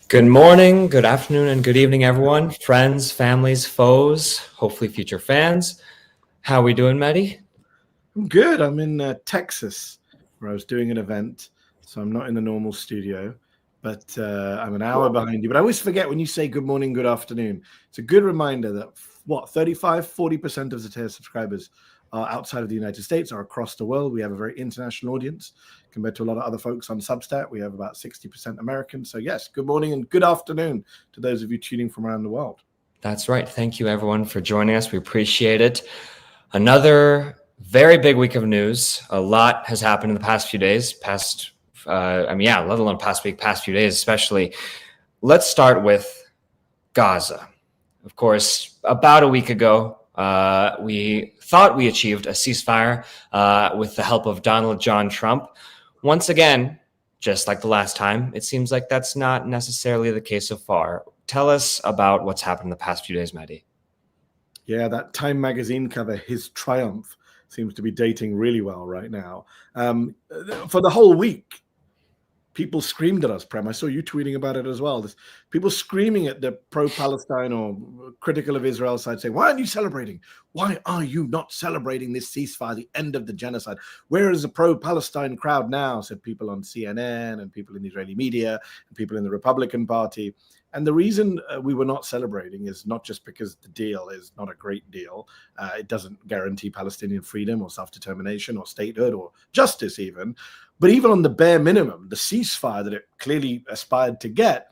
Good morning, good afternoon, and good evening, everyone. Friends, families, foes, hopefully future fans. How are we doing, Mehdi? I'm good. I'm in Texas, where I was doing an event, so I'm not in the normal studio, but I'm an hour behind you. But I always forget when you say good morning, good afternoon. It's a good reminder that, 40% of Zatea subscribers are outside of the United States or across the world. We have a very international audience compared to a lot of other folks on Substack. We have about 60% American. So yes, good morning and good afternoon to those of you tuning from around the world. That's right. Thank you, everyone, for joining us. We appreciate it. Another very big week of news. A lot has happened in the past few days, let alone past week, past few days, especially. Let's start with Gaza. Of course, about a week ago, we thought we achieved a ceasefire with the help of Donald John Trump. Once again, just like the last time, it seems like that's not necessarily the case so far. Tell us about what's happened in the past few days, Mehdi. Yeah, that Time magazine cover, His Triumph, seems to be dating really well right now. For the whole week, people screamed at us, Prem. I saw you tweeting about it as well. There's people screaming at the pro-Palestine or critical of Israel side saying, why aren't you celebrating? Why are you not celebrating this ceasefire, the end of the genocide? Where is the pro-Palestine crowd now? Said people on CNN and people in the Israeli media and people in the Republican Party. And the reason we were not celebrating is not just because the deal is not a great deal. It doesn't guarantee Palestinian freedom or self-determination or statehood or justice even. But even on the bare minimum, the ceasefire that it clearly aspired to get,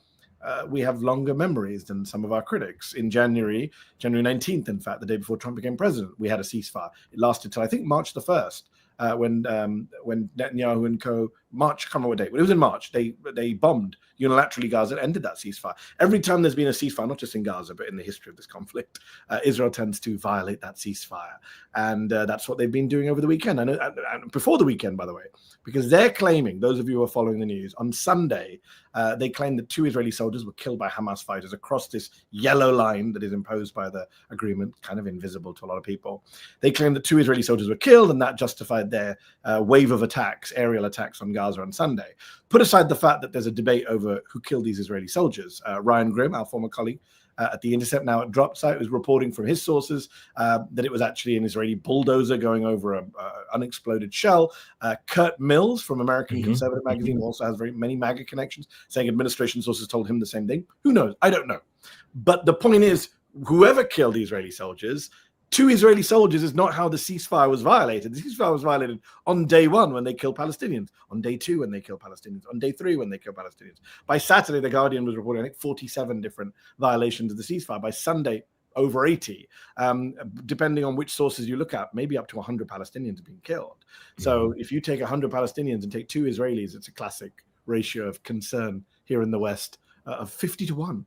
we have longer memories than some of our critics. In January 19th, in fact, the day before Trump became president, we had a ceasefire. It lasted till I think March the 1st. When Netanyahu and co. March, I can't remember what date, but it was in March. They bombed unilaterally Gaza and ended that ceasefire. Every time there's been a ceasefire, not just in Gaza, but in the history of this conflict, Israel tends to violate that ceasefire. And that's what they've been doing over the weekend. And before the weekend, by the way, because they're claiming, those of you who are following the news, on Sunday, they claimed that 2 Israeli soldiers were killed by Hamas fighters across this yellow line that is imposed by the agreement, kind of invisible to a lot of people. They claimed that 2 Israeli soldiers were killed, and that justified their wave of attacks, aerial attacks on Gaza on Sunday. Put aside the fact that there's a debate over who killed these Israeli soldiers. Ryan Grimm, our former colleague at The Intercept, now at Drop Site, was reporting from his sources that it was actually an Israeli bulldozer going over an unexploded shell. Kurt Mills from American Conservative Magazine also has very many MAGA connections, saying administration sources told him the same thing. Who knows? I don't know. But the point is, whoever killed Israeli soldiers, 2 Israeli soldiers is not how the ceasefire was violated. The ceasefire was violated on day 1 when they killed Palestinians, on day 2 when they killed Palestinians, on day 3 when they killed Palestinians. By Saturday, The Guardian was reporting, I think, 47 different violations of the ceasefire. By Sunday, over 80. Depending on which sources you look at, maybe up to 100 Palestinians have been killed. So if you take 100 Palestinians and take 2 Israelis, it's a classic ratio of concern here in the West of 50 to 1.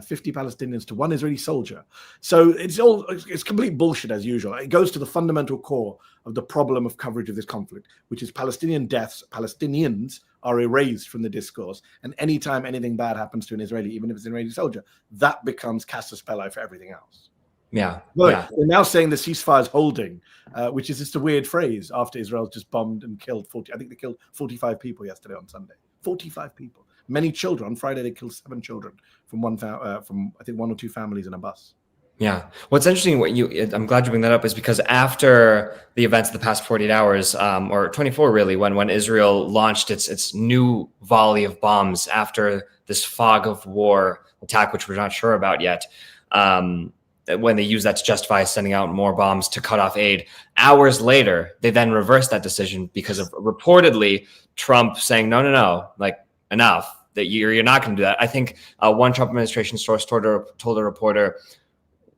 50 Palestinians to 1 Israeli soldier. So it's complete bullshit as usual. It goes to the fundamental core of the problem of coverage of this conflict, which is Palestinian deaths. Palestinians are erased from the discourse. And anytime anything bad happens to an Israeli, even if it's an Israeli soldier, that becomes casus belli for everything else. Yeah. But they're now saying the ceasefire is holding, which is just a weird phrase after Israel just bombed and killed 40. I think they killed 45 people yesterday on Sunday. 45 people. Many children. On Friday, they killed 7 children from I think 1 or 2 families in a bus. Yeah. What's interesting, I'm glad you bring that up, is because after the events of the past 48 hours, or 24 really, when Israel launched its new volley of bombs after this fog of war attack, which we're not sure about yet, when they used that to justify sending out more bombs to cut off aid, hours later, they then reversed that decision because of reportedly Trump saying, no, like enough. That you're not going to do that. I think one Trump administration source told a reporter,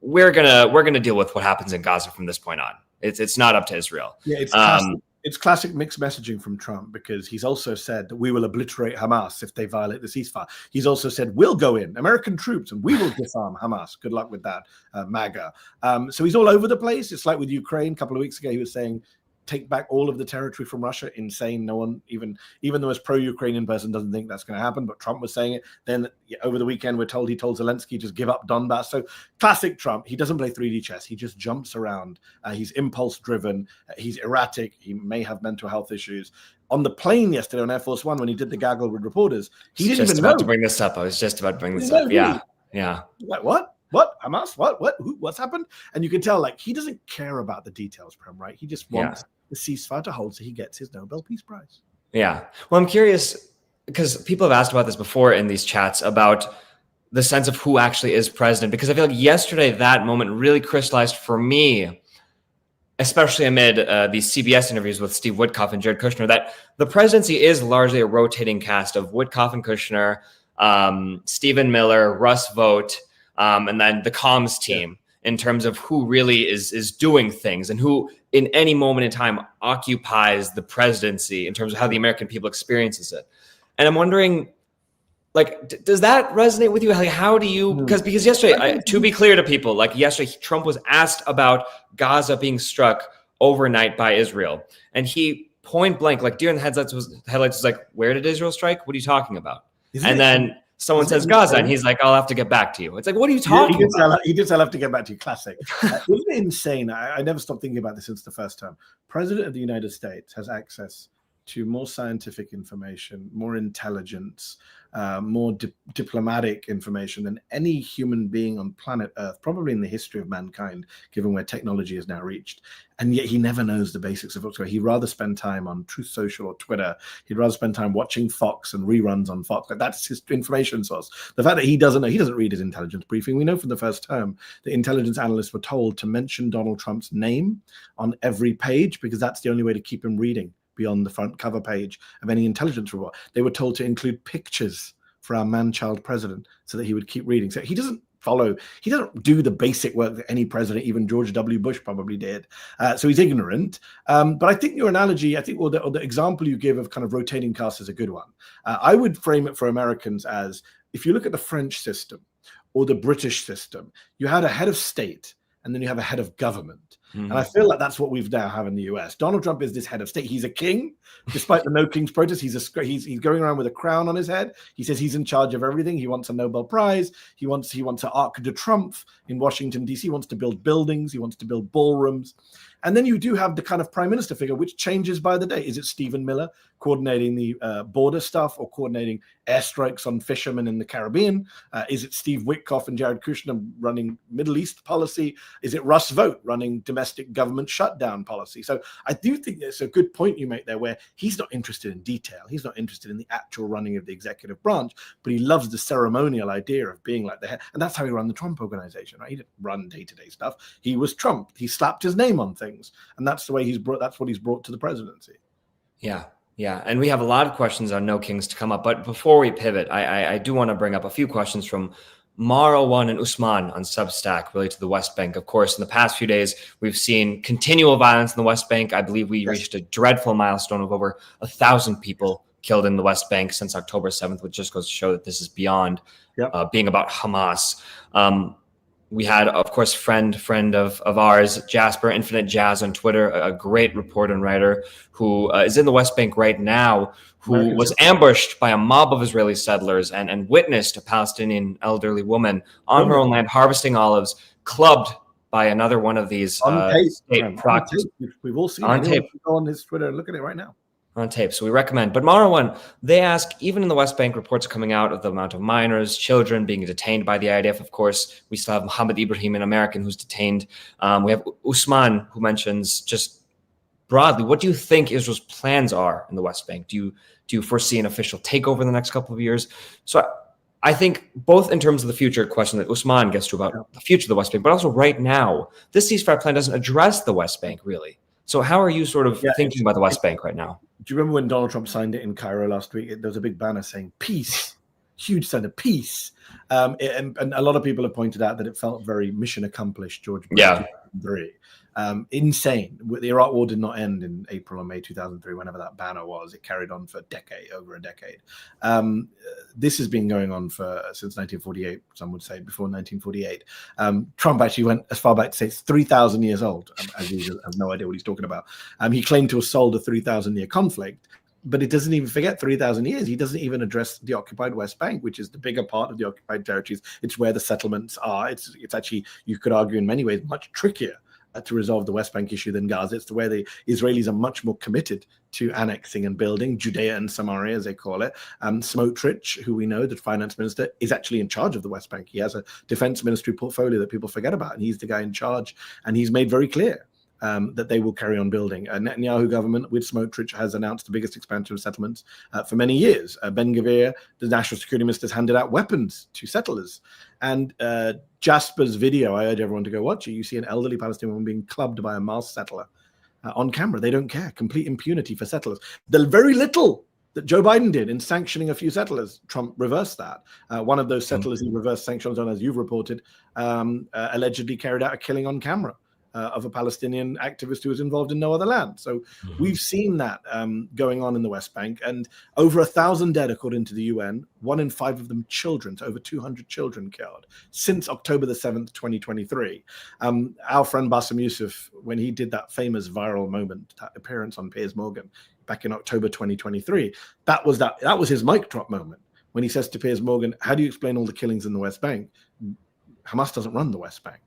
"We're gonna deal with what happens in Gaza from this point on. It's not up to Israel." Yeah, it's classic mixed messaging from Trump, because he's also said that we will obliterate Hamas if they violate the ceasefire. He's also said we'll go in, American troops, and we will disarm Hamas. Good luck with that, MAGA. So he's all over the place. It's like with Ukraine a couple of weeks ago. He was saying take back all of the territory from Russia. Insane. No one, even though a pro-Ukrainian person doesn't think that's going to happen, but Trump was saying it. Then over the weekend, we're told he told Zelensky just give up Donbass. So classic Trump. He doesn't play 3D chess. He just jumps around. He's impulse driven. He's erratic. He may have mental health issues. On the plane yesterday on Air Force One, when he did the gaggle with reporters, he didn't even know. I was just about to bring this up. I was just about to bring this up. Yeah. Yeah. Like, what? Hamas? What? Who? What's happened? And you can tell, like, he doesn't care about the details, Prem, right? He just wants the ceasefire to hold so he gets his Nobel Peace Prize. Yeah. Well, I'm curious because people have asked about this before in these chats about the sense of who actually is president, because I feel like yesterday that moment really crystallized for me, especially amid these CBS interviews with Steve Witkoff and Jared Kushner, that the presidency is largely a rotating cast of Witkoff and Kushner, Stephen Miller, Russ Vought, and then the comms team in terms of who really is doing things and who in any moment in time occupies the presidency in terms of how the American people experiences it. And I'm wondering, like, does that resonate with you? Like, how do you, because yesterday, to be clear to people, like yesterday, Trump was asked about Gaza being struck overnight by Israel. And he point blank, like during the headlights was like, where did Israel strike? What are you talking about? Then someone says Gaza, and he's like, I'll have to get back to you. It's like, what are you talking about? He did say, I'll have to get back to you. Classic. Isn't it insane? I never stopped thinking about this since the first term. President of the United States has access to more scientific information, more intelligence, more diplomatic information than any human being on planet Earth, probably in the history of mankind, given where technology has now reached. And yet he never knows the basics of what's going on. He'd rather spend time on Truth Social or Twitter. He'd rather spend time watching Fox and reruns on Fox. Like, that's his information source. The fact that he doesn't know, he doesn't read his intelligence briefing. We know from the first term that intelligence analysts were told to mention Donald Trump's name on every page because that's the only way to keep him reading beyond the front cover page of any intelligence report. They were told to include pictures for our man-child president so that he would keep reading. So he doesn't do the basic work that any president, even George W. Bush, probably did. So he's ignorant. But I think your analogy, or the example you give of kind of rotating cast is a good one. I would frame it for Americans as, if you look at the French system or the British system, you had a head of state and then you have a head of government. Mm-hmm. And I feel like that's what we've now have in the US. Donald Trump is this head of state. He's a king, despite the No King's protest. He's going around with a crown on his head. He says he's in charge of everything. He wants a Nobel Prize. He wants an Arc de Triomphe in Washington, D.C. He wants to build buildings. He wants to build ballrooms. And then you do have the kind of prime minister figure, which changes by the day. Is it Stephen Miller coordinating the border stuff or coordinating airstrikes on fishermen in the Caribbean? Is it Steve Witkoff and Jared Kushner running Middle East policy? Is it Russ Vought running domestic government shutdown policy? So I do think it's a good point you make there, where he's not interested in detail. He's not interested in the actual running of the executive branch, but he loves the ceremonial idea of being like the head. And that's how he ran the Trump organization, right? He didn't run day-to-day stuff. He was Trump. He slapped his name on things. And that's the way that's what he's brought to the presidency. Yeah. Yeah. And we have a lot of questions on No Kings to come up. But before we pivot, I do want to bring up a few questions from Marwan and Usman on Substack related to the West Bank. Of course, in the past few days, we've seen continual violence in the West Bank. I believe we reached a dreadful milestone of over 1,000 people killed in the West Bank since October 7th, which just goes to show that this is beyond being about Hamas. We had, of course, friend of ours, Jasper Infinite Jazz on Twitter, a great reporter and writer who is in the West Bank right now, who was ambushed by a mob of Israeli settlers and witnessed a Palestinian elderly woman on her own land harvesting olives, clubbed by another one of these state proxies. We've all seen on tape. Go on his Twitter and look at it right now. On tape, so we recommend. But Marwan, they ask, even in the West Bank, reports coming out of the amount of minors, children being detained by the IDF. Of course, we still have Mohammed Ibrahim, an American, who's detained. We have Usman, who mentions just broadly, what do you think Israel's plans are in the West Bank? Do you foresee an official takeover in the next couple of years? So I think both in terms of the future question that Usman gets to about the future of the West Bank, but also right now, this ceasefire plan doesn't address the West Bank, really. So how are you sort of thinking about the West Bank right now? Do you remember when Donald Trump signed it in Cairo last week? There was a big banner saying peace huge sense of peace. And a lot of people have pointed out that it felt very mission accomplished, George Bush 2003. Insane. The Iraq War did not end in April or May 2003, whenever that banner was. It carried on for over a decade. This has been going on since 1948, some would say, before 1948. Trump actually went as far back to say it's 3,000 years old, as he has no idea what he's talking about. He claimed to have solved a 3,000-year conflict, but it doesn't even forget 3,000 years. He doesn't even address the occupied West Bank, which is the bigger part of the occupied territories. It's where the settlements are. It's actually, you could argue in many ways, much trickier to resolve the West Bank issue than Gaza. It's where the Israelis are much more committed to annexing and building Judea and Samaria, as they call it. Smotrich, who we know, the finance minister, is actually in charge of the West Bank. He has a defense ministry portfolio that people forget about, and he's the guy in charge. And he's made very clear that they will carry on building. Netanyahu government with Smotrich has announced the biggest expansion of settlements for many years. Ben Gvir, the national security minister, has handed out weapons to settlers. And Jasper's video, I urge everyone to go watch it. You see an elderly Palestinian woman being clubbed by a Hamas settler on camera. They don't care. Complete impunity for settlers. The very little that Joe Biden did in sanctioning a few settlers, Trump reversed that. One of those settlers he reversed sanctions on, as you've reported, allegedly carried out a killing on camera of a Palestinian activist who was involved in no other land. So we've seen that going on in the West Bank, and over 1,000 dead, according to the UN, 1 in 5 of them children, so over 200 children killed since October the 7th, 2023. Our friend Bassem Youssef, when he did that famous viral moment, that appearance on Piers Morgan back in October 2023, that was his mic drop moment when he says to Piers Morgan, how do you explain all the killings in the West Bank? Hamas doesn't run the West Bank.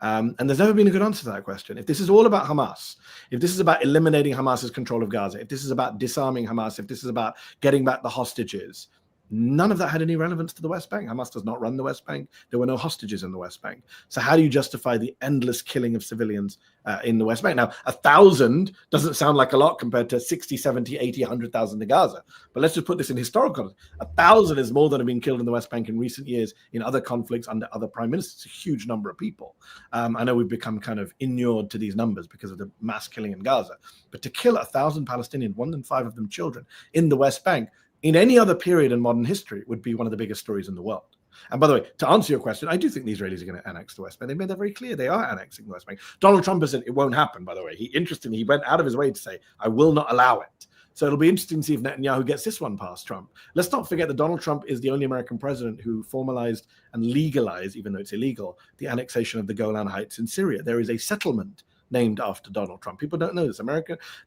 And there's never been a good answer to that question. If this is all about Hamas, if this is about eliminating Hamas's control of Gaza, if this is about disarming Hamas, if this is about getting back the hostages, none of that had any relevance to the West Bank. Hamas does not run the West Bank. There were no hostages in the West Bank. So how do you justify the endless killing of civilians in the West Bank? Now, 1,000 doesn't sound like a lot compared to 60, 70, 80, 100,000 in Gaza. But let's just put this in historical context. 1,000 is more than have been killed in the West Bank in recent years in other conflicts under other prime ministers. It's a huge number of people. I know we've become kind of inured to these numbers because of the mass killing in Gaza. But to kill 1,000 Palestinians, 1 in 5 of them children, in the West Bank, in any other period in modern history, would be one of the biggest stories in the world. And by the way, to answer your question, I do think the Israelis are going to annex the West Bank. They made that very clear. They are annexing the West Bank. Donald Trump has said it won't happen, by the way. He went out of his way to say, I will not allow it. So it'll be interesting to see if Netanyahu gets this one past Trump. Let's not forget that Donald Trump is the only American president who formalized and legalized, even though it's illegal, the annexation of the Golan Heights in Syria. There is a settlement named after Donald Trump. People don't know this.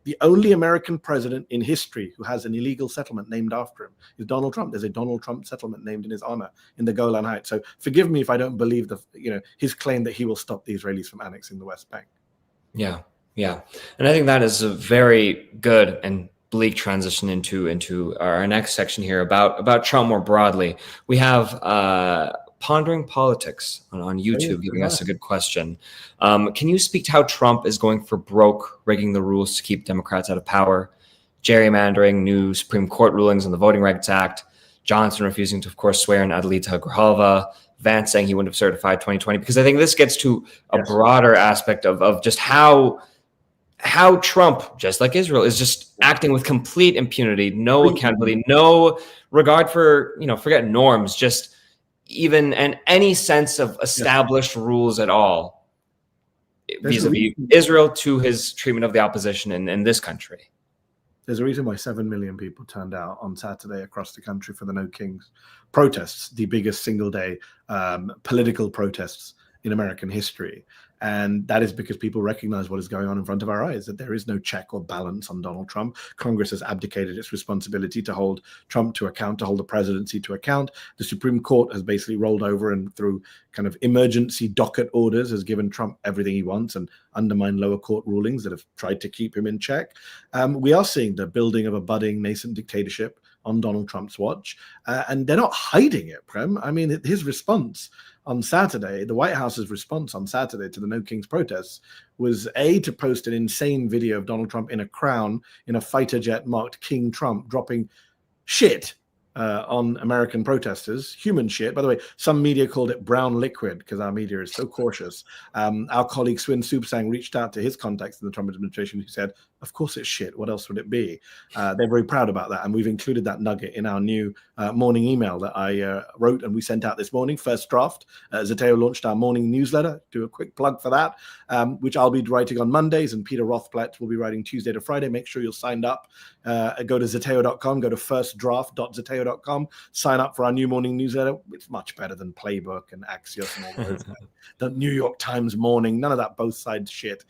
The only American president in history who has an illegal settlement named after him is Donald Trump. There's a Donald Trump settlement named in his honor in the Golan Heights. So forgive me if I don't believe his claim that he will stop the Israelis from annexing the West Bank. Yeah. And I think that is a very good and bleak transition into our next section here about Trump more broadly. We have Pondering Politics on YouTube giving us a good question. Can you speak to how Trump is going for broke, rigging the rules to keep Democrats out of power, gerrymandering, new Supreme Court rulings on the Voting Rights Act, Johnson refusing to, of course, swear in Adelita Grijalva, Vance saying he wouldn't have certified 2020? Because I think this gets to a broader aspect of just how Trump, just like Israel, is just acting with complete impunity, no accountability, no regard for, forget norms, just even any sense of established rules at all vis-a-vis Israel to his treatment of the opposition in this country. There's a reason why 7 million people turned out on Saturday across the country for the No Kings protests, the biggest single day political protests in American history. And that is because people recognize what is going on in front of our eyes, that there is no check or balance on Donald Trump. Congress has abdicated its responsibility to hold Trump to account, to hold the presidency to account. The Supreme Court has basically rolled over and through kind of emergency docket orders has given Trump everything he wants and undermined lower court rulings that have tried to keep him in check. We are seeing the building of a budding nascent dictatorship on Donald Trump's watch. And they're not hiding it, Prem. I mean, his response on Saturday, the White House's response on Saturday to the No Kings protests was to post an insane video of Donald Trump in a crown in a fighter jet marked King Trump dropping shit on American protesters, human shit. By the way, some media called it brown liquid because our media is so cautious. Our colleague Swin Subsang reached out to his contacts in the Trump administration who said, of course it's shit. What else would it be? They're very proud about that. And we've included that nugget in our new morning email that I wrote and we sent out this morning, first draft. Zeteo launched our morning newsletter. Do a quick plug for that, which I'll be writing on Mondays and Peter Rothblatt will be writing Tuesday to Friday. Make sure you're signed up. Go to zeteo.com, go to firstdraft.zeteo.com, sign up for our new morning newsletter. It's much better than Playbook and Axios and all those. The New York Times morning, none of that both sides shit.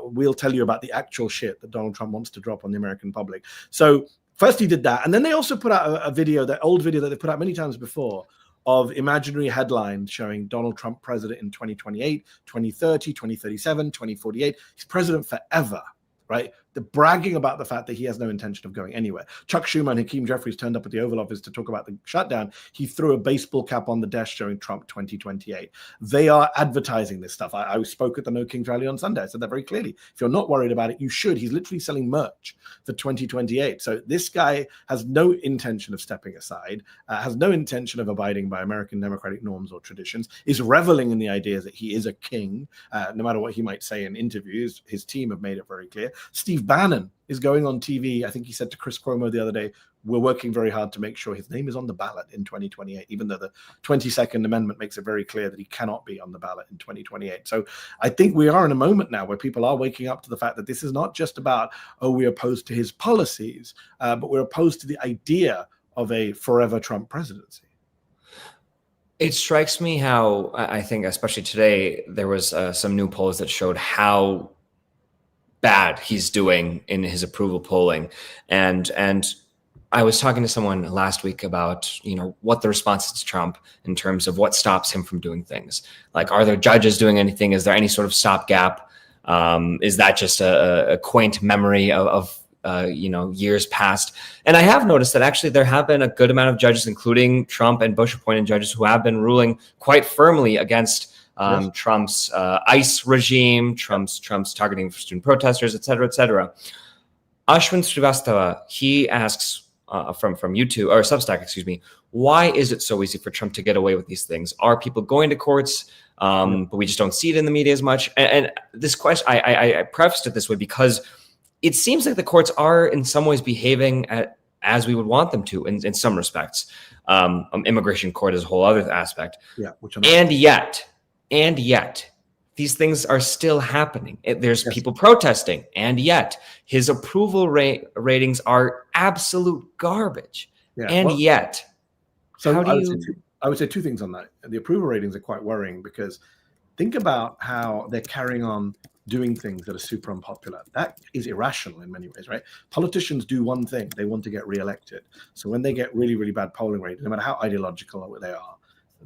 We'll tell you about the actual shit that Donald Trump wants to drop on the American public. So first he did that. And then they also put out a video, that old video that they put out many times before, of imaginary headlines showing Donald Trump president in 2028, 2030, 2037, 2048. He's president forever, right? The bragging about the fact that he has no intention of going anywhere. Chuck Schumer and Hakeem Jeffries turned up at the Oval Office to talk about the shutdown. He threw a baseball cap on the desk showing Trump 2028. They are advertising this stuff. I spoke at the No Kings rally on Sunday. I said that very clearly. If you're not worried about it, you should. He's literally selling merch for 2028. So this guy has no intention of stepping aside, has no intention of abiding by American democratic norms or traditions, is reveling in the idea that he is a king, no matter what he might say in interviews. His team have made it very clear. Steve Bannon is going on TV. I think he said to Chris Cuomo the other day, we're working very hard to make sure his name is on the ballot in 2028, even though the 22nd Amendment makes it very clear that he cannot be on the ballot in 2028. So I think we are in a moment now where people are waking up to the fact that this is not just about, oh, we're opposed to his policies, but we're opposed to the idea of a forever Trump presidency. It strikes me how, I think, especially today, there was some new polls that showed how bad he's doing in his approval polling. And I was talking to someone last week about, what the response is to Trump in terms of what stops him from doing things. Like, are there judges doing anything? Is there any sort of stopgap? Is that just a quaint memory of years past? And I have noticed that actually there have been a good amount of judges, including Trump and Bush appointed judges, who have been ruling quite firmly against Trump's ICE regime, Trump's targeting for student protesters, et cetera, et cetera. Ashwin Srivastava, he asks from YouTube or Substack, excuse me, why is it so easy for Trump to get away with these things? Are people going to courts, but we just don't see it in the media as much? And this question, I prefaced it this way because it seems like the courts are in some ways behaving as we would want them to in some respects. Immigration court is a whole other aspect. Yeah, And yet, these things are still happening. There's people protesting, and yet his approval ratings are absolute garbage. Yet, so how do I would say two things on that. The approval ratings are quite worrying because think about how they're carrying on doing things that are super unpopular. That is irrational in many ways, right? Politicians do one thing. They want to get reelected. So when they get really, really bad polling ratings, no matter how ideological they are,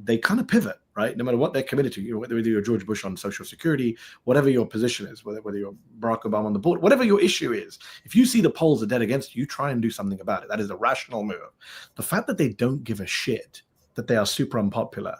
they kind of pivot, right? No matter what they're committed to, whether you're George Bush on Social Security, whatever your position is, whether you're Barack Obama on the board, whatever your issue is, if you see the polls are dead against you, try and do something about it. That is a rational move. The fact that they don't give a shit that they are super unpopular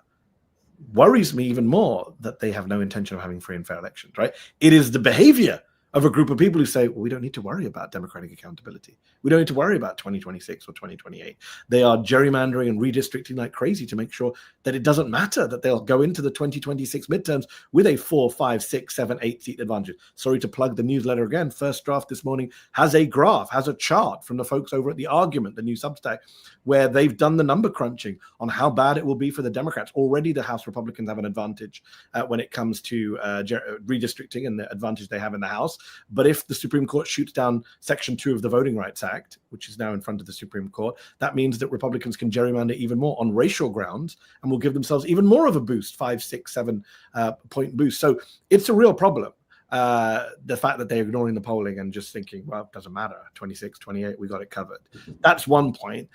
worries me even more, that they have no intention of having free and fair elections, right? It is the behavior of a group of people who say, well, we don't need to worry about democratic accountability. We don't need to worry about 2026 or 2028. They are gerrymandering and redistricting like crazy to make sure that it doesn't matter, that they'll go into the 2026 midterms with a 4, 5, 6, 7, 8 seat advantage. Sorry to plug the newsletter again. First Draft this morning has a graph, has a chart from the folks over at The Argument, the new Substack, where they've done the number crunching on how bad it will be for the Democrats. Already the House Republicans have an advantage when it comes to redistricting and the advantage they have in the House. But if the Supreme Court shoots down Section 2 of the Voting Rights Act, which is now in front of the Supreme Court, that means that Republicans can gerrymander even more on racial grounds and will give themselves even more of a boost, 5, 6, 7 point boost. So it's a real problem. The fact that they're ignoring the polling and just thinking, well, it doesn't matter, 26, 28, we got it covered. That's one point.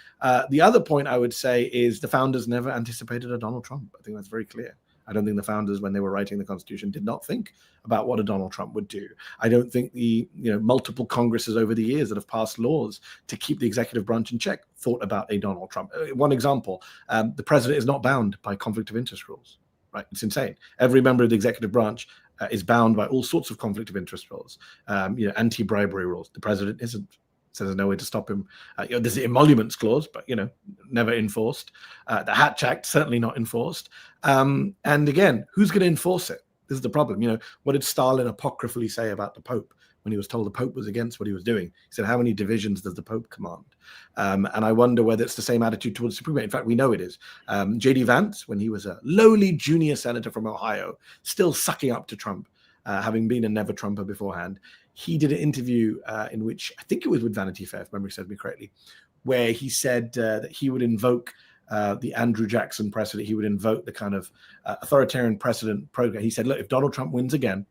The other point I would say is the founders never anticipated a Donald Trump. I think that's very clear. I don't think the founders, when they were writing the Constitution, did not think about what a Donald Trump would do. I don't think the multiple Congresses over the years that have passed laws to keep the executive branch in check thought about a Donald Trump. One example, the president is not bound by conflict of interest rules, right? It's insane. Every member of the executive branch is bound by all sorts of conflict of interest rules, anti-bribery rules. The president isn't. So there's no way to stop him. There's the emoluments clause, but never enforced. The Hatch Act, certainly not enforced. And again, who's going to enforce it? This is the problem. What did Stalin apocryphally say about the Pope when he was told the Pope was against what he was doing? He said, how many divisions does the Pope command? And I wonder whether it's the same attitude towards the Supreme Court. In fact, we know it is. J.D. Vance, when he was a lowly junior senator from Ohio, still sucking up to Trump, having been a never Trumper beforehand, he did an interview in which, I think it was with Vanity Fair, if memory serves me correctly, where he said that he would invoke the Andrew Jackson precedent. He would invoke the kind of authoritarian precedent program. He said, look, if Donald Trump wins again,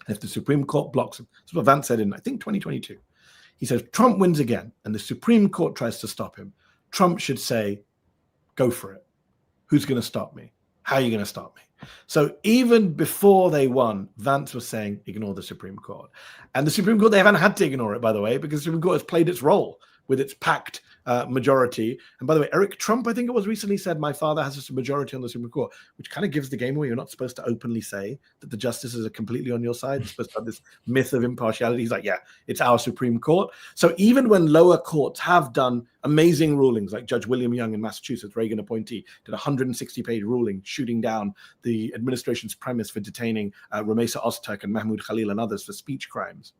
if the Supreme Court blocks him, that's what Vance said in, I think, 2022. He says, Trump wins again, and the Supreme Court tries to stop him. Trump should say, go for it. Who's going to stop me? How are you going to stop me? So even before they won, Vance was saying, ignore the Supreme Court. And the Supreme Court, they haven't had to ignore it, by the way, because the Supreme Court has played its role with its packed majority. And by the way, Eric Trump, I think it was, recently said, my father has a majority on the Supreme Court, which kind of gives the game away. You're not supposed to openly say that the justices are completely on your side. You're supposed to have this myth of impartiality. He's like, yeah, it's our Supreme Court. So even when lower courts have done amazing rulings, like Judge William Young in Massachusetts, Reagan appointee, did a 160-page ruling shooting down the administration's premise for detaining Rumeysa Ozturk and Mahmoud Khalil and others for speech crimes.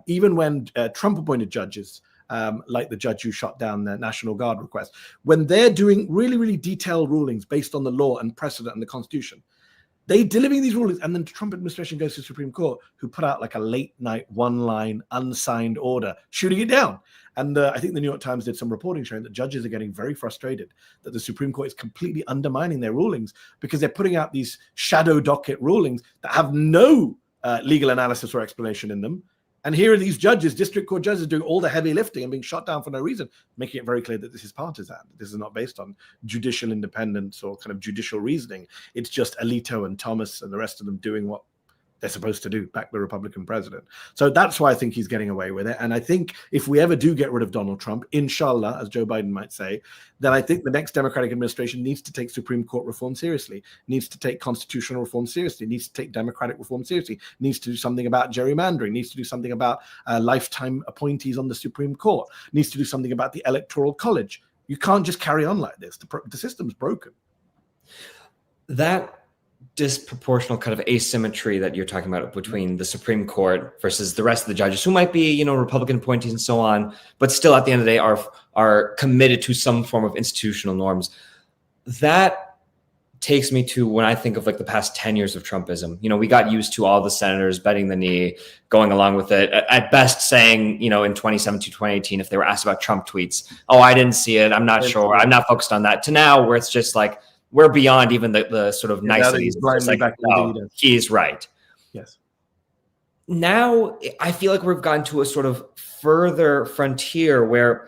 Even when Trump-appointed judges, like the judge who shot down the National Guard request, when they're doing really, really detailed rulings based on the law and precedent and the Constitution, they delivering these rulings, and then the Trump administration goes to the Supreme Court, who put out like a late-night, one-line, unsigned order, shooting it down. And I think the New York Times did some reporting showing that judges are getting very frustrated that the Supreme Court is completely undermining their rulings because they're putting out these shadow docket rulings that have no legal analysis or explanation in them. And here are these judges, district court judges, doing all the heavy lifting and being shot down for no reason, making it very clear that this is partisan. This is not based on judicial independence or kind of judicial reasoning. It's just Alito and Thomas and the rest of them doing what they're supposed to do, back the Republican president. So that's why I think he's getting away with it. And I think if we ever do get rid of Donald Trump, inshallah, as Joe Biden might say, then I think the next Democratic administration needs to take Supreme Court reform seriously, needs to take constitutional reform seriously, needs to take democratic reform seriously, needs to do something about gerrymandering, needs to do something about lifetime appointees on the Supreme Court, needs to do something about the Electoral College. You can't just carry on like this. The system's broken. That disproportional kind of asymmetry that you're talking about between the Supreme Court versus the rest of the judges, who might be, Republican appointees and so on, but still at the end of the day are committed to some form of institutional norms. That takes me to when I think of like the past 10 years of Trumpism. We got used to all the senators bending the knee, going along with it, at best saying, in 2017, 2018, if they were asked about Trump tweets, oh, I didn't see it, I'm not sure, I'm not focused on that, to now where it's just like, we're beyond even the sort of niceties. Like, no, he's right. Yes. Now I feel like we've gotten to a sort of further frontier where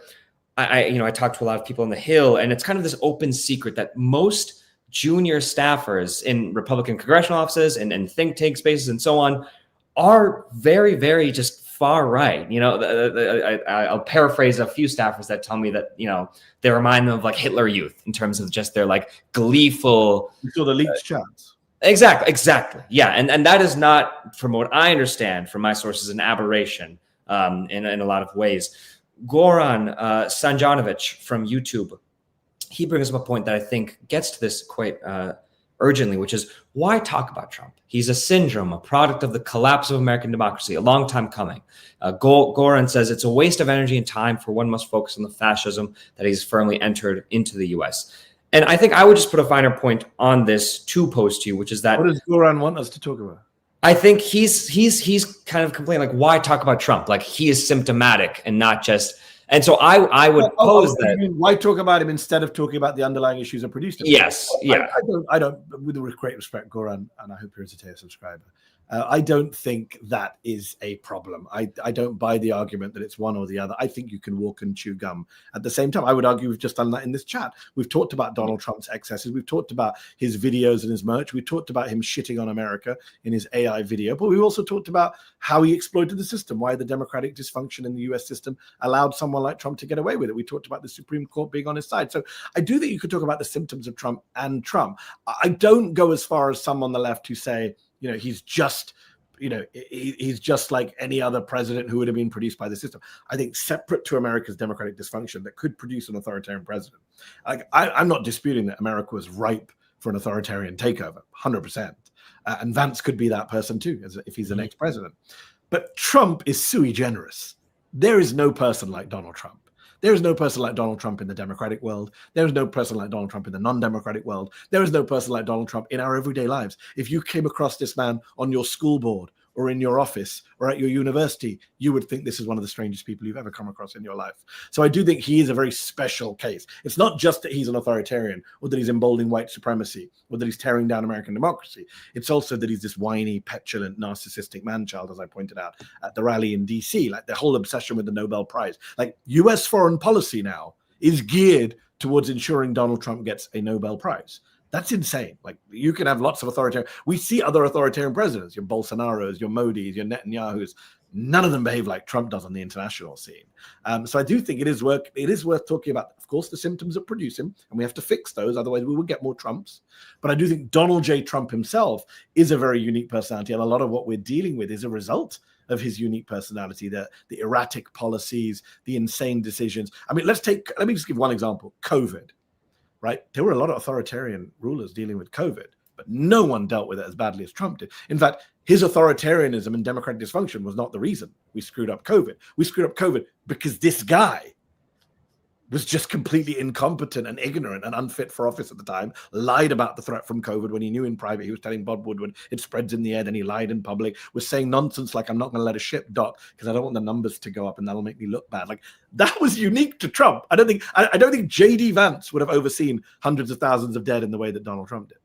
I talk to a lot of people on the Hill, and it's kind of this open secret that most junior staffers in Republican congressional offices and think tank spaces and so on are very, very just far right. I'll paraphrase a few staffers that tell me that, they remind them of like Hitler Youth in terms of just their like gleeful. You saw the leaked chats. Exactly. Yeah. And that is not, from what I understand from my sources, an aberration in a lot of ways. Goran Sanjanovic from YouTube, he brings up a point that I think gets to this quite urgently, which is why talk about Trump? He's a syndrome, a product of the collapse of American democracy, a long time coming. Goran says it's a waste of energy and time, for one must focus on the fascism that he's firmly entered into the U.S. And I think I would just put a finer point on this to pose to you, which is that— what does Goran want us to talk about? I think he's kind of complaining, like, why talk about Trump? Like, he is symptomatic and not just— and so I would pose that— why talk about him instead of talking about the underlying issues that produced him? Yes, yeah. I don't, with great respect, Goran, and I hope you're a Zateo subscriber, I don't think that is a problem. I don't buy the argument that it's one or the other. I think you can walk and chew gum at the same time. I would argue we've just done that in this chat. We've talked about Donald Trump's excesses. We've talked about his videos and his merch. We talked about him shitting on America in his AI video. But we've also talked about how he exploited the system, why the democratic dysfunction in the US system allowed someone like Trump to get away with it. We talked about the Supreme Court being on his side. So I do think you could talk about the symptoms of Trump and Trump. I don't go as far as some on the left who say, he's just he's just like any other president who would have been produced by the system. I think separate to America's democratic dysfunction that could produce an authoritarian president. Like I'm not disputing that America was ripe for an authoritarian takeover, 100%. And Vance could be that person too, if he's the next president. But Trump is sui generis. There is no person like Donald Trump. There is no person like Donald Trump in the democratic world. There is no person like Donald Trump in the non-democratic world. There is no person like Donald Trump in our everyday lives. If you came across this man on your school board or in your office or at your university, you would think this is one of the strangest people you've ever come across in your life. So I do think he is a very special case. It's not just that he's an authoritarian or that he's emboldening white supremacy or that he's tearing down American democracy. It's also that he's this whiny, petulant, narcissistic man-child, as I pointed out at the rally in DC, like the whole obsession with the Nobel Prize. Like US foreign policy now is geared towards ensuring Donald Trump gets a Nobel Prize. That's insane. Like you can have lots of authoritarian. We see other authoritarian presidents, your Bolsonaros, your Modis, your Netanyahus. None of them behave like Trump does on the international scene. So I do think it is worth talking about, of course, the symptoms that produce him, and we have to fix those. Otherwise, we will get more Trumps. But I do think Donald J. Trump himself is a very unique personality, and a lot of what we're dealing with is a result of his unique personality, the erratic policies, the insane decisions. I mean, let me just give one example: COVID. Right? There were a lot of authoritarian rulers dealing with COVID, but no one dealt with it as badly as Trump did. In fact, his authoritarianism and democratic dysfunction was not the reason we screwed up COVID. We screwed up COVID because this guy was just completely incompetent and ignorant and unfit for office at the time, lied about the threat from COVID when he knew in private he was telling Bob Woodward it spreads in the air, then he lied in public, was saying nonsense like, I'm not going to let a ship dock because I don't want the numbers to go up and that'll make me look bad. Like that was unique to Trump. I don't think J.D. Vance would have overseen hundreds of thousands of dead in the way that Donald Trump did.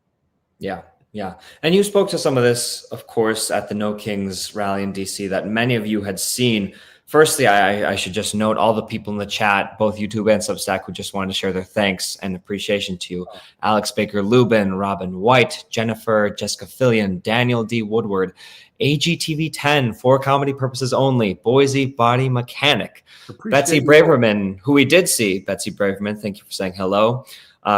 Yeah. Yeah. And you spoke to some of this, of course, at the No Kings rally in DC that many of you had seen. Firstly, I should just note all the people in the chat, both YouTube and Substack, who just wanted to share their thanks and appreciation to you. Alex Baker-Lubin, Robin White, Jennifer, Jessica Fillion, Daniel D. Woodward, AGTV10, for comedy purposes only, Boise Body Mechanic, Betsy Braverman, who we did see, Betsy Braverman, thank you for saying hello,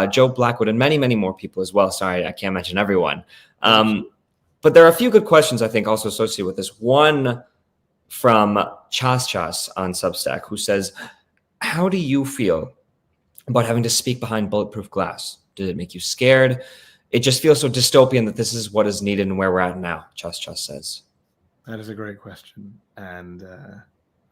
Joe Blackwood, and many, many more people as well. Sorry, I can't mention everyone. But there are a few good questions, I think, also associated with this. One from Chas on Substack, who says, how do you feel about having to speak behind bulletproof glass? Did it make you scared? It just feels so dystopian that this is what is needed and where we're at now, Chas says. That is a great question. And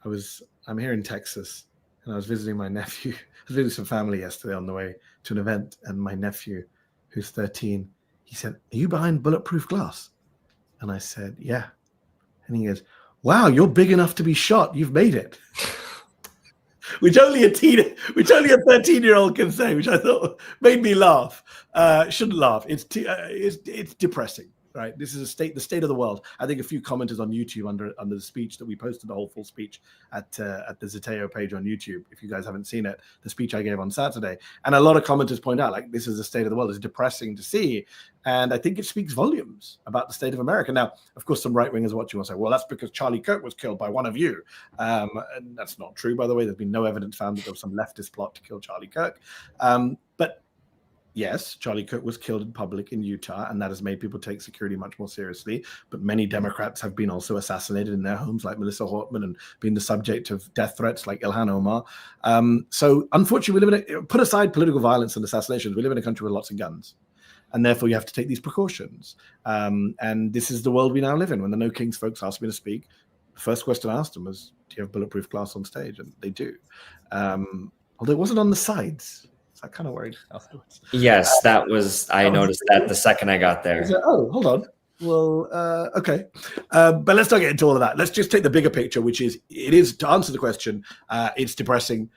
I'm here in Texas, and I was visiting my nephew. I was visiting some family yesterday on the way to an event, and my nephew, who's 13, he said, are you behind bulletproof glass? And I said, yeah. And he goes, wow, you're big enough to be shot. You've made it. which only a 13-year-old can say, which I thought made me laugh. Shouldn't laugh. It's depressing, right? This is the state of the world. I think a few commenters on YouTube under the speech that we posted, the whole full speech at the Zeteo page on YouTube. If you guys haven't seen it, the speech I gave on Saturday, and a lot of commenters point out like this is the state of the world. It's depressing to see. And I think it speaks volumes about the state of America. Now, of course, some right-wingers watching will say, well, that's because Charlie Kirk was killed by one of you. And that's not true, by the way. There's been no evidence found that there was some leftist plot to kill Charlie Kirk. But yes, Charlie Kirk was killed in public in Utah, and that has made people take security much more seriously. But many Democrats have been also assassinated in their homes, like Melissa Hortman, and been the subject of death threats like Ilhan Omar. So unfortunately, put aside political violence and assassinations, we live in a country with lots of guns. And therefore, you have to take these precautions. And this is the world we now live in. When the No Kings folks asked me to speak, the first question I asked them was, do you have bulletproof glass on stage? And they do. Although it wasn't on the sides. So I kind of worried afterwards. Yes, I noticed that the second I got there. Oh, hold on. Well, okay. But let's not get into all of that. Let's just take the bigger picture, which is, to answer the question, it's depressing.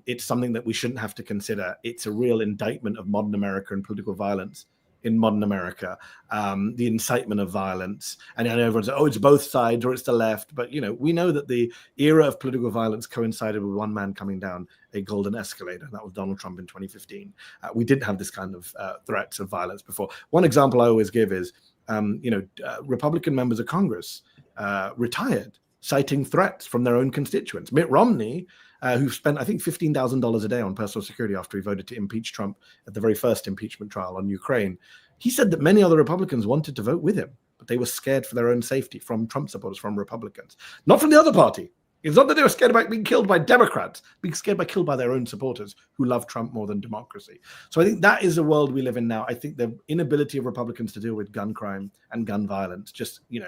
It's something that we shouldn't have to consider. It's a real indictment of modern America and political violence in modern America, the incitement of violence. And I know everyone says, oh, it's both sides or it's the left. But, we know that the era of political violence coincided with one man coming down a golden escalator. That was Donald Trump in 2015. We didn't have this kind of threats of violence before. One example I always give is, Republican members of Congress retired, citing threats from their own constituents. Mitt Romney, who spent, I think, $15,000 a day on personal security after he voted to impeach Trump at the very first impeachment trial on Ukraine. He said that many other Republicans wanted to vote with him. but they were scared for their own safety from Trump supporters, from Republicans, not from the other party. It's not that they were scared about being killed by Democrats, being scared by killed by their own supporters who love Trump more than democracy. So I think that is the world we live in now. I think the inability of Republicans to deal with gun crime and gun violence, just, we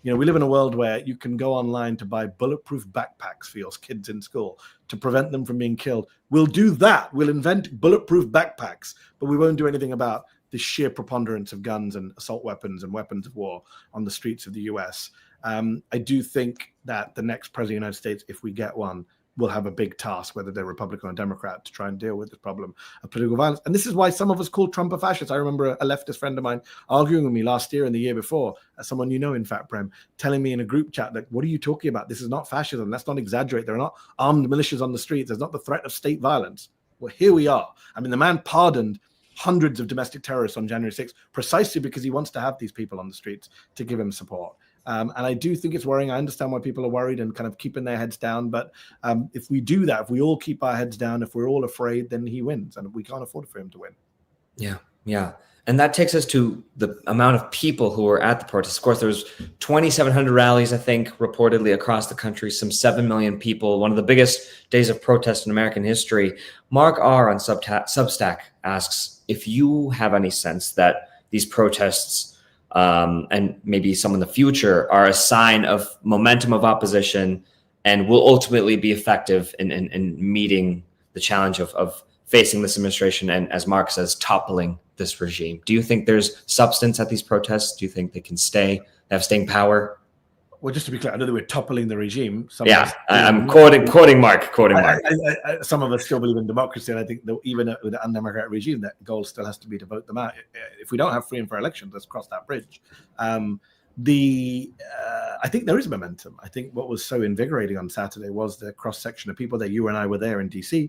live in a world where you can go online to buy bulletproof backpacks for your kids in school to prevent them from being killed. We'll do that. We'll invent bulletproof backpacks, but we won't do anything about the sheer preponderance of guns and assault weapons and weapons of war on the streets of the US. I do think that the next president of the United States, if we get one, will have a big task, whether they're Republican or Democrat, to try and deal with this problem of political violence. And this is why some of us call Trump a fascist. I remember a leftist friend of mine arguing with me last year and the year before, someone in fact, Prem, telling me in a group chat that, what are you talking about? This is not fascism. Let's not exaggerate. There are not armed militias on the streets. There's not the threat of state violence. Well, here we are. I mean, the man pardoned hundreds of domestic terrorists on January 6th precisely because he wants to have these people on the streets to give him support. And I do think it's worrying. I understand why people are worried and kind of keeping their heads down. But if we do that, if we all keep our heads down, if we're all afraid, then he wins. And we can't afford for him to win. Yeah. And that takes us to the amount of people who were at the protest. Of course, there was 2,700 rallies, I think, reportedly across the country, some 7 million people, one of the biggest days of protest in American history. Mark R. on Substack asks if you have any sense that these protests and maybe some in the future are a sign of momentum of opposition and will ultimately be effective in meeting the challenge of facing this administration and, as Mark says, toppling this regime. Do you think there's substance at these protests? Do you think they can they have staying power? Well, just to be clear, I know that we're toppling the regime. I'm quoting Mark. Some of us still believe in democracy, and I think that even with an undemocratic regime, that goal still has to be to vote them out. If we don't have free and fair elections, let's cross that bridge. I think there is momentum. I think what was so invigorating on Saturday was the cross-section of people that you and I were there in DC.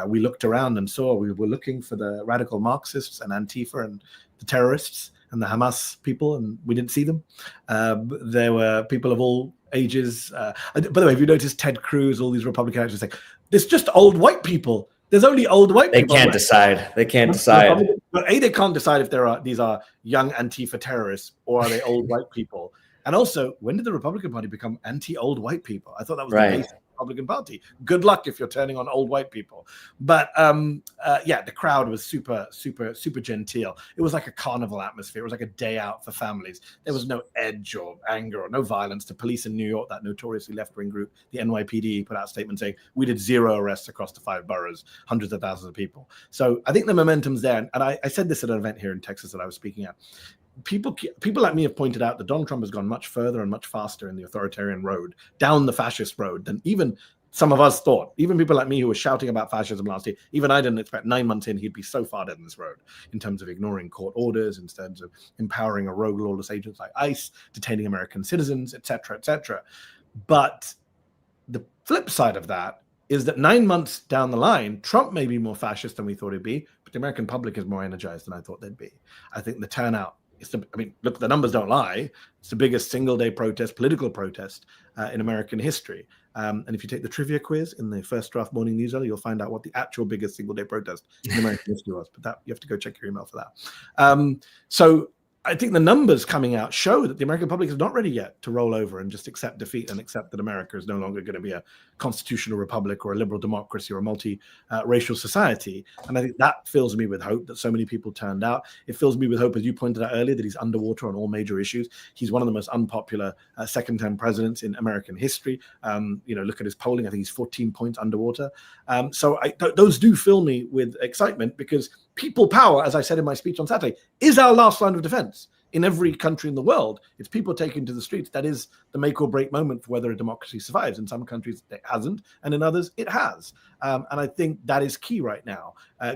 We looked around and saw we were looking for the radical Marxists and Antifa and the terrorists and the Hamas people, and we didn't see them. There were people of all ages. By the way, if you notice Ted Cruz, all these Republican actors saying, there's just old white people. There's only old white people. They can't decide. They can't decide. But they can't decide if these are young Antifa terrorists or are they old white people. And also, when did the Republican Party become anti-old white people? I thought that was the base of the Republican Party. Good luck if you're turning on old white people. But the crowd was super, super, super genteel. It was like a carnival atmosphere. It was like a day out for families. There was no edge or anger or no violence. The police in New York, that notoriously left-wing group, the NYPD, put out a statement saying, we did 0 arrests across the 5 boroughs, hundreds of thousands of people. So I think the momentum's there. And I said this at an event here in Texas that I was speaking at. People like me have pointed out that Donald Trump has gone much further and much faster in the authoritarian road, down the fascist road, than even some of us thought. Even people like me who were shouting about fascism last year, even I didn't expect 9 months in he'd be so far down this road in terms of ignoring court orders, in terms of empowering a rogue lawless agents like ICE, detaining American citizens, etc., etc. But the flip side of that is that 9 months down the line, Trump may be more fascist than we thought he'd be, but the American public is more energized than I thought they'd be. I think the turnout, look, the numbers don't lie. It's the biggest single-day protest, political protest in American history. And if you take the trivia quiz in the first draft morning newsletter, you'll find out what the actual biggest single-day protest in American history was. But that you have to go check your email for that. So I think the numbers coming out show that the American public is not ready yet to roll over and just accept defeat and accept that America is no longer going to be a constitutional republic or a liberal democracy or a multi-racial society. And I think that fills me with hope that so many people turned out. It fills me with hope, as you pointed out earlier, that he's underwater on all major issues. He's one of the most unpopular second-term presidents in American history. Look at his polling. I think he's 14 points underwater. So those do fill me with excitement because people power, as I said in my speech on Saturday, is our last line of defense. In every country in the world, it's people taking to the streets. That is the make or break moment for whether a democracy survives. In some countries, it hasn't, and in others, it has. And I think that is key right now,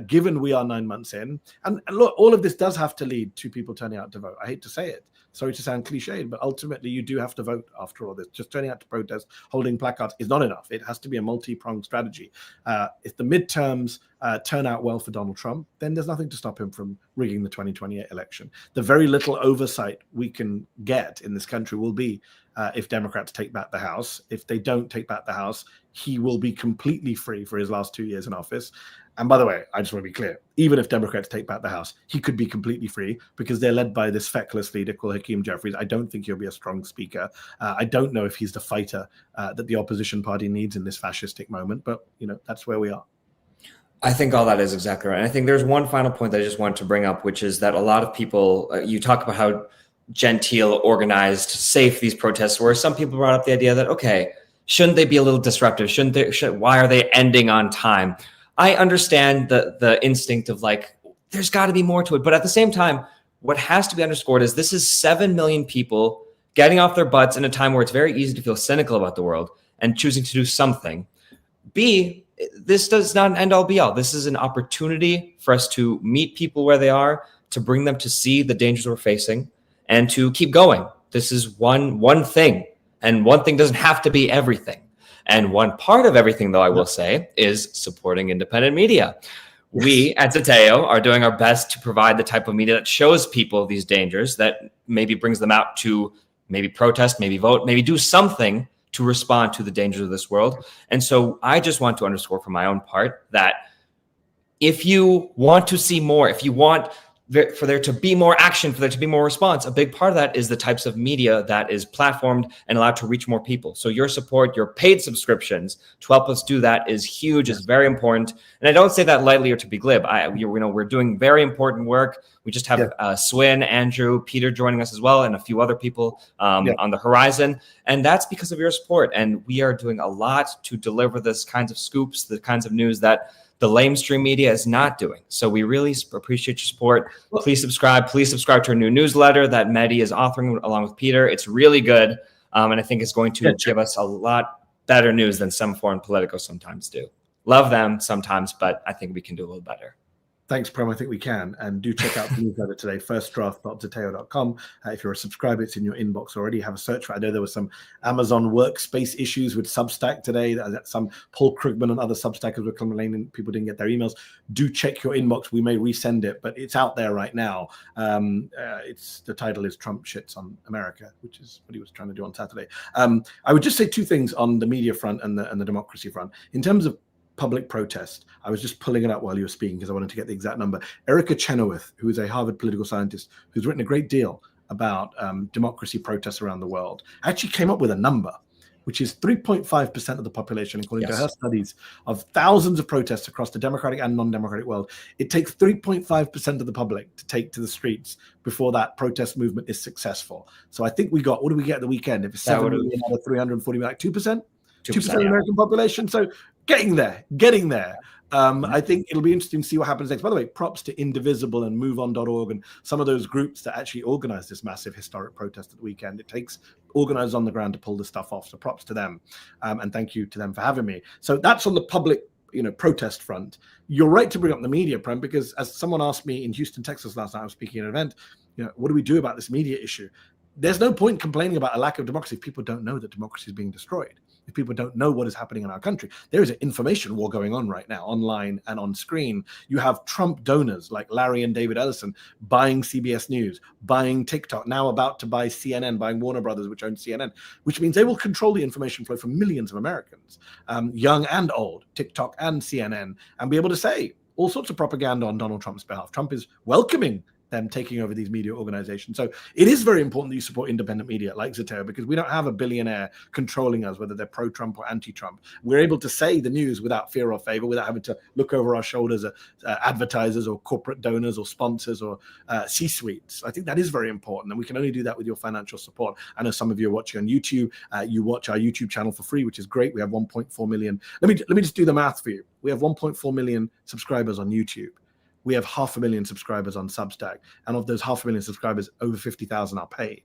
given we are 9 months in. And look, all of this does have to lead to people turning out to vote. I hate to say it. Sorry to sound cliched, but ultimately you do have to vote after all this. Just turning out to protest, holding placards is not enough. It has to be a multi-pronged strategy. If the midterms turn out well for Donald Trump, then there's nothing to stop him from rigging the 2028 election. The very little oversight we can get in this country will be if Democrats take back the House. If they don't take back the House, he will be completely free for his last 2 years in office. And by the way, I just want to be clear, even if Democrats take back the House, he could be completely free because they're led by this feckless leader called Hakeem Jeffries. I don't think he'll be a strong speaker. I don't know if he's the fighter that the opposition party needs in this fascistic moment, but that's where we are. I think all that is exactly right. And I think there's one final point that I just want to bring up, which is that a lot of people, you talk about how genteel, organized, safe these protests were. Some people brought up the idea that, okay, shouldn't they be a little disruptive? Why are they ending on time? I understand the instinct of like, there's got to be more to it. But at the same time, what has to be underscored is this is 7 million people getting off their butts in a time where it's very easy to feel cynical about the world and choosing to do something. B, this does not end all be all. This is an opportunity for us to meet people where they are, to bring them to see the dangers we're facing, and to keep going. This is one thing, and one thing doesn't have to be everything. And one part of everything, though, I will say, is supporting independent media. Yes. We at Zeteo are doing our best to provide the type of media that shows people these dangers, that maybe brings them out to maybe protest, maybe vote, maybe do something to respond to the dangers of this world. And so I just want to underscore from my own part that if you want to see more, if you want for there to be more action, for there to be more response, a big part of that is the types of media that is platformed and allowed to reach more people. So your support, your paid subscriptions to help us do that is huge, is very important. And I don't say that lightly or to be glib. We're doing very important work. We just have Swin, Andrew, Peter joining us as well, and a few other people on the horizon. And that's because of your support. And we are doing a lot to deliver this kinds of scoops, the kinds of news that the lamestream media is not doing. So we really appreciate your support. Please subscribe. Please subscribe to our new newsletter that Mehdi is authoring along with Peter. It's really good. And I think it's going to give us a lot better news than some foreign politicos sometimes do. Love them sometimes, but I think we can do a little better. Thanks, Prem. I think we can. And do check out the newsletter today, firstdraft.zeteo.com. If you're a subscriber, it's in your inbox already. Have a search for it. I know there were some Amazon workspace issues with Substack today. Some Paul Krugman and other Substackers were complaining people didn't get their emails. Do check your inbox. We may resend it, but it's out there right now. The title is Trump Shits on America, which is what he was trying to do on Saturday. I would just say two things on the media front and the democracy front. In terms of public protest, I was just pulling it up while you were speaking because I wanted to get the exact number. Erica Chenoweth, who is a Harvard political scientist who's written a great deal about democracy protests around the world, actually came up with a number, which is 3.5% of the population, according to her studies of thousands of protests across the democratic and non-democratic world. It takes 3.5% of the public to take to the streets before that protest movement is successful. So I think we got, what do we get at the weekend? If it's 7 million out of 340, like 2%? 2% of the American population. So getting there. I think it'll be interesting to see what happens next. By the way, props to Indivisible and MoveOn.org and some of those groups that actually organized this massive historic protest at the weekend. It takes organizers on the ground to pull this stuff off. So props to them. And thank you to them for having me. So that's on the public protest front. You're right to bring up the media, Prem, because as someone asked me in Houston, Texas last night, I was speaking at an event, what do we do about this media issue? There's no point complaining about a lack of democracy if people don't know that democracy is being destroyed. If people don't know what is happening in our country, there is an information war going on right now, online and on screen. You have Trump donors like Larry and David Ellison buying CBS News, buying TikTok, now about to buy CNN, buying Warner Brothers, which owns CNN, which means they will control the information flow for millions of Americans, young and old, TikTok and CNN, and be able to say all sorts of propaganda on Donald Trump's behalf. Trump is welcoming them taking over these media organizations. So it is very important that you support independent media like Zeteo, because we don't have a billionaire controlling us, whether they're pro-Trump or anti-Trump. We're able to say the news without fear or favor, without having to look over our shoulders at advertisers or corporate donors or sponsors or C-suites. I think that is very important, and we can only do that with your financial support. I know some of you are watching on YouTube. You watch our YouTube channel for free, which is great. We have 1.4 million. Let me just do the math for you. We have 1.4 million subscribers on YouTube. We have 500,000 subscribers on Substack. And of those 500,000 subscribers, over 50,000 are paid.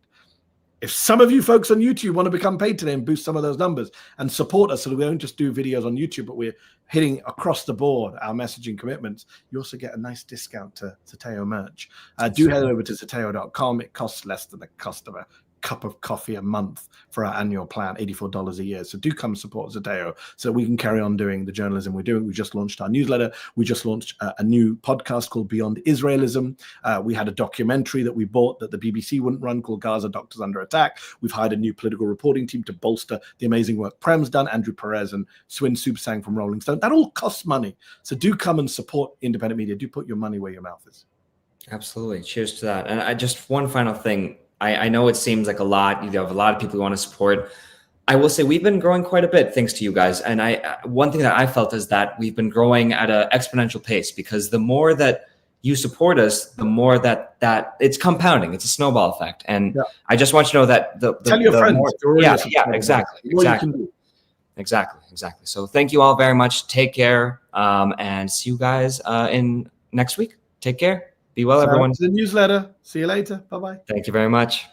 If some of you folks on YouTube want to become paid today and boost some of those numbers and support us so that we don't just do videos on YouTube, but we're hitting across the board our messaging commitments, you also get a nice discount to Zeteo merch. Do head over to Zeteo.com. It costs less than the cost of a cup of coffee a month for our annual plan, $84 a year. So do come support Zadeo so we can carry on doing the journalism we're doing. We just launched our newsletter. We just launched a new podcast called Beyond Israelism. We had a documentary that we bought that the BBC wouldn't run called Gaza Doctors Under Attack. We've hired a new political reporting team to bolster the amazing work Prem's done, Andrew Perez and Swin Subsang from Rolling Stone. That all costs money. So do come and support independent media. Do put your money where your mouth is. Absolutely. Cheers to that. And I just one final thing. I know it seems like a lot. You have a lot of people who want to support. I will say we've been growing quite a bit thanks to you guys. And one thing that I felt is that we've been growing at an exponential pace, because the more that you support us, the more that it's compounding. It's a snowball effect. And I just want you to know that tell your friends. Exactly. So thank you all very much. Take care. And see you guys in next week. Take care. Be well, everyone. The newsletter. See you later. Bye-bye. Thank you very much.